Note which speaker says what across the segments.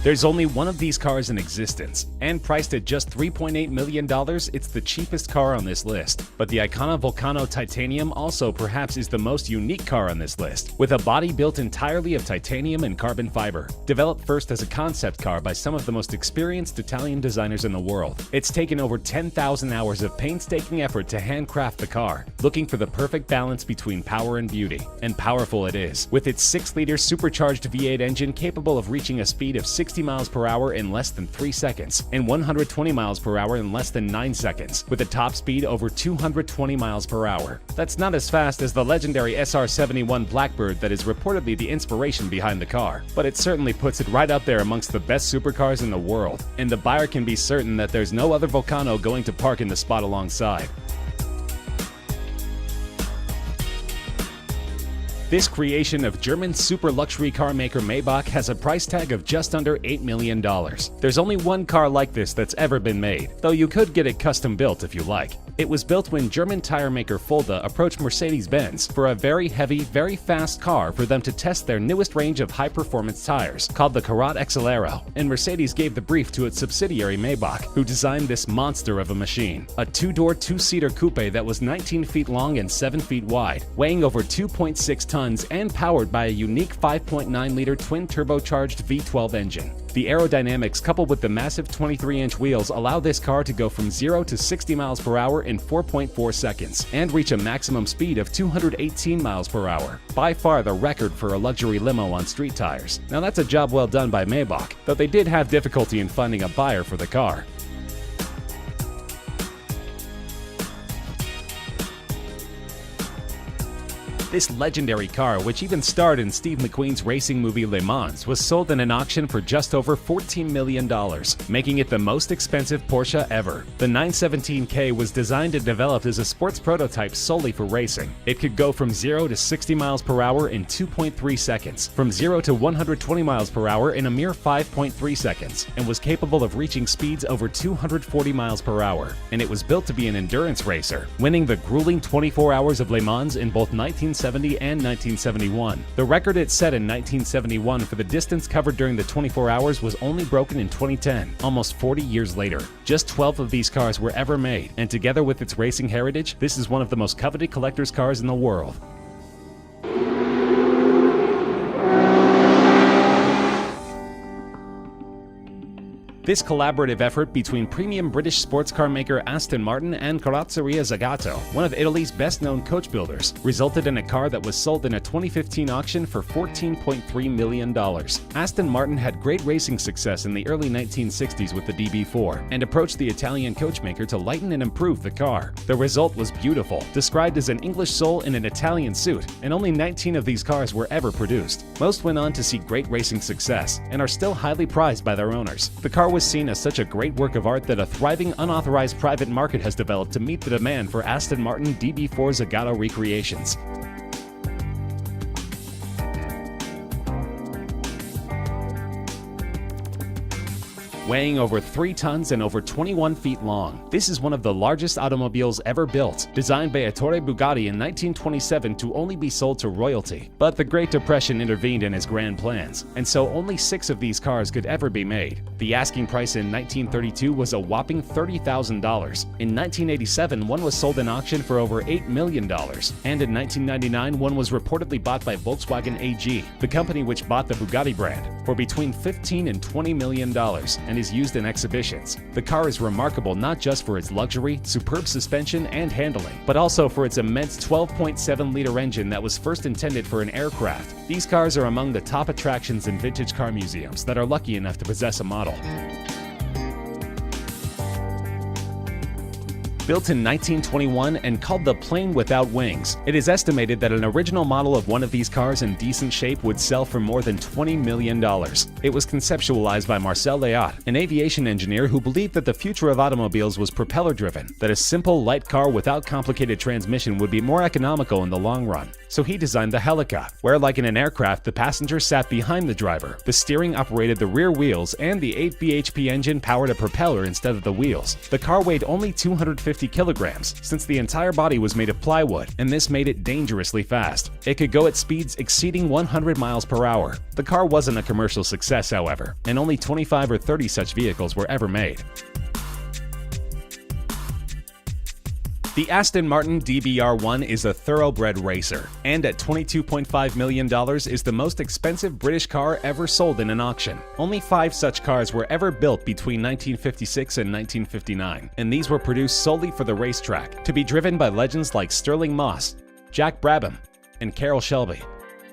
Speaker 1: There's only one of these cars in existence, and priced at just $3.8 million, it's the cheapest car on this list. But the Icona Volcano Titanium also perhaps is the most unique car on this list, with a body built entirely of titanium and carbon fiber. Developed first as a concept car by some of the most experienced Italian designers in the world, it's taken over 10,000 hours of painstaking effort to handcraft the car, looking for the perfect balance between power and beauty. And powerful it is, with its 6-liter supercharged V8 engine capable of reaching a speed of 60 miles per hour in less than 3 seconds and 120 miles per hour in less than 9 seconds, with a top speed over 220 miles per hour. That's not as fast as the legendary SR-71 Blackbird that is reportedly the inspiration behind the car, but it certainly puts it right up there amongst the best supercars in the world, and the buyer can be certain that there's no other Volcano going to park in the spot alongside. This creation of German super luxury car maker Maybach has a price tag of just under $8 million. There's only one car like this that's ever been made, though you could get it custom built if you like. It was built when German tire maker Fulda approached Mercedes-Benz for a very heavy, very fast car for them to test their newest range of high-performance tires, called the Karat Exelero, and Mercedes gave the brief to its subsidiary Maybach, who designed this monster of a machine. A 2-door, 2-seater coupe that was 19 feet long and 7 feet wide, weighing over 2.6 tons and powered by a unique 5.9-liter twin-turbocharged V12 engine. The aerodynamics coupled with the massive 23-inch wheels allow this car to go from 0 to 60 miles per hour in 4.4 seconds and reach a maximum speed of 218 miles per hour, by far the record for a luxury limo on street tires. Now that's a job well done by Maybach, though they did have difficulty in finding a buyer for the car. This legendary car, which even starred in Steve McQueen's racing movie Le Mans, was sold in an auction for just over $14 million, making it the most expensive Porsche ever. The 917K was designed and developed as a sports prototype solely for racing. It could go from 0 to 60 miles per hour in 2.3 seconds, from 0 to 120 miles per hour in a mere 5.3 seconds, and was capable of reaching speeds over 240 miles per hour. And it was built to be an endurance racer, winning the grueling 24 hours of Le Mans in both 1970 and 1971. The record it set in 1971 for the distance covered during the 24 hours was only broken in 2010, almost 40 years later. Just 12 of these cars were ever made, and together with its racing heritage, this is one of the most coveted collector's cars in the world. This collaborative effort between premium British sports car maker Aston Martin and Carrozzeria Zagato, one of Italy's best-known coach builders, resulted in a car that was sold in a 2015 auction for $14.3 million. Aston Martin had great racing success in the early 1960s with the DB4 and approached the Italian coachmaker to lighten and improve the car. The result was beautiful, described as an English soul in an Italian suit, and only 19 of these cars were ever produced. Most went on to see great racing success and are still highly prized by their owners. The car was seen as such a great work of art that a thriving unauthorized private market has developed to meet the demand for Aston Martin DB4 Zagato recreations. Weighing over 3 tons and over 21 feet long, this is one of the largest automobiles ever built, designed by Ettore Bugatti in 1927 to only be sold to royalty. But the Great Depression intervened in his grand plans, and so only 6 of these cars could ever be made. The asking price in 1932 was a whopping $30,000. In 1987, one was sold in auction for over $8 million, and in 1999, one was reportedly bought by Volkswagen AG, the company which bought the Bugatti brand, for between $15 and $20 million, and is used in exhibitions. The car is remarkable not just for its luxury, superb suspension, and handling, but also for its immense 12.7-liter engine that was first intended for an aircraft. These cars are among the top attractions in vintage car museums that are lucky enough to possess a model. Built in 1921 and called the Plane Without Wings, it is estimated that an original model of one of these cars in decent shape would sell for more than $20 million. It was conceptualized by Marcel Léaut, an aviation engineer who believed that the future of automobiles was propeller-driven, that a simple, light car without complicated transmission would be more economical in the long run. So he designed the Helica, where like in an aircraft, the passenger sat behind the driver, the steering operated the rear wheels, and the 8 bhp engine powered a propeller instead of the wheels. The car weighed only 250 kilograms, since the entire body was made of plywood, and this made it dangerously fast. It could go at speeds exceeding 100 miles per hour. The car wasn't a commercial success, however, and only 25 or 30 such vehicles were ever made. The Aston Martin DBR1 is a thoroughbred racer, and at $22.5 million is the most expensive British car ever sold in an auction. Only 5 such cars were ever built between 1956 and 1959, and these were produced solely for the racetrack, to be driven by legends like Stirling Moss, Jack Brabham, and Carroll Shelby.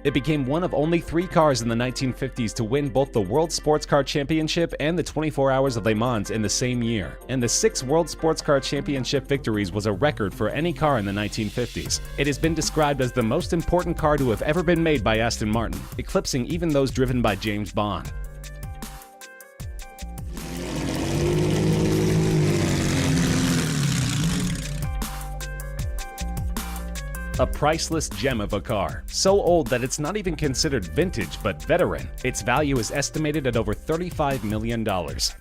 Speaker 1: It became one of only 3 cars in the 1950s to win both the World Sports Car Championship and the 24 Hours of Le Mans in the same year, and the 6 World Sports Car Championship victories was a record for any car in the 1950s. It has been described as the most important car to have ever been made by Aston Martin, eclipsing even those driven by James Bond. A priceless gem of a car, so old that it's not even considered vintage but veteran. Its value is estimated at over $35 million.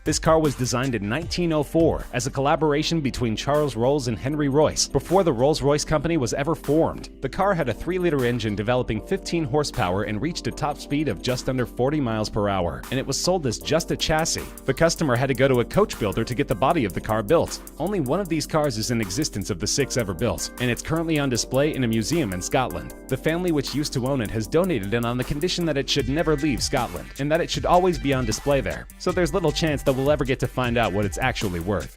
Speaker 1: This car was designed in 1904 as a collaboration between Charles Rolls and Henry Royce, before the Rolls-Royce company was ever formed. The car had a 3-liter engine developing 15 horsepower and reached a top speed of just under 40 miles per hour, and it was sold as just a chassis. The customer had to go to a coach builder to get the body of the car built. Only one of these cars is in existence of the 6 ever built, and it's currently on display in a museum in Scotland. The family which used to own it has donated it on the condition that it should never leave Scotland, and that it should always be on display there, so there's little chance that we'll ever get to find out what it's actually worth.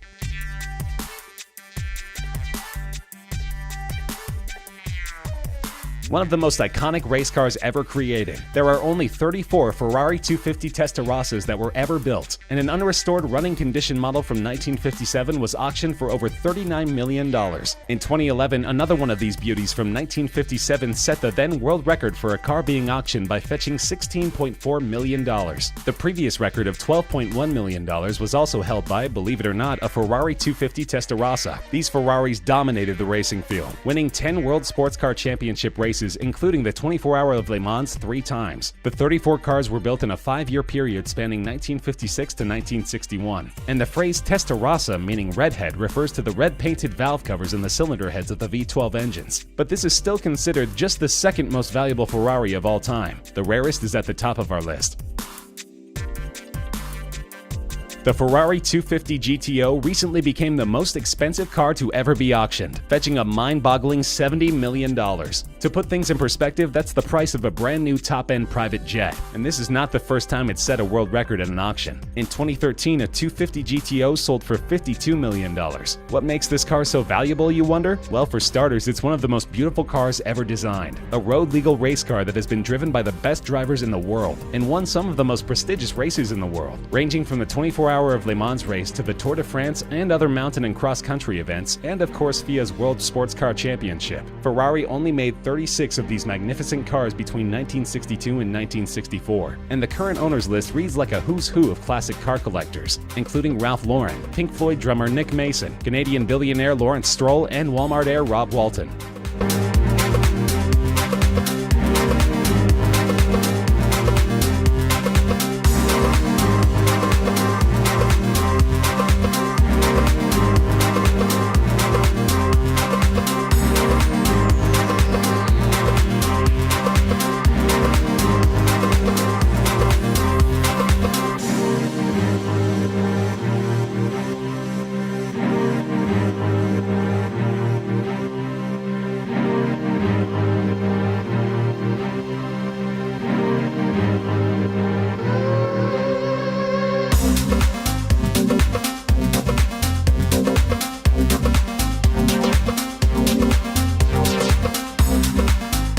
Speaker 1: One of the most iconic race cars ever created. There are only 34 Ferrari 250 Testarossas that were ever built, and an unrestored running condition model from 1957 was auctioned for over $39 million. In 2011, another one of these beauties from 1957 set the then world record for a car being auctioned by fetching $16.4 million. The previous record of $12.1 million was also held by, believe it or not, a Ferrari 250 Testarossa. These Ferraris dominated the racing field, winning 10 World Sports Car Championship races, including the 24 Hour of Le Mans 3 times. The 34 cars were built in a 5-year period spanning 1956 to 1961, and the phrase Testarossa, meaning redhead, refers to the red painted valve covers in the cylinder heads of the V12 engines. But this is still considered just the second most valuable Ferrari of all time. The rarest is at the top of our list. The Ferrari 250 GTO recently became the most expensive car to ever be auctioned, fetching a mind-boggling $70 million. To put things in perspective, that's the price of a brand new top-end private jet, and this is not the first time it's set a world record at an auction. In 2013, a 250 GTO sold for $52 million. What makes this car so valuable, you wonder? Well, for starters, it's one of the most beautiful cars ever designed. A road-legal race car that has been driven by the best drivers in the world, and won some of the most prestigious races in the world, ranging from the 24 Hour of Le Mans race to the Tour de France and other mountain and cross-country events, and of course FIA's World Sports Car Championship. Ferrari only made 36 of these magnificent cars between 1962 and 1964, and the current owners list reads like a who's who of classic car collectors, including Ralph Lauren, Pink Floyd drummer Nick Mason, Canadian billionaire Lawrence Stroll, and Walmart heir Rob Walton.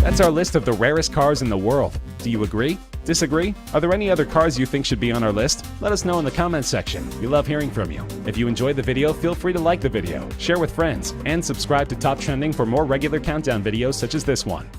Speaker 1: That's our list of the rarest cars in the world. Do you agree? Disagree? Are there any other cars you think should be on our list? Let us know in the comments section. We love hearing from you. If you enjoyed the video, feel free to like the video, share with friends, and subscribe to Top Trending for more regular countdown videos such as this one.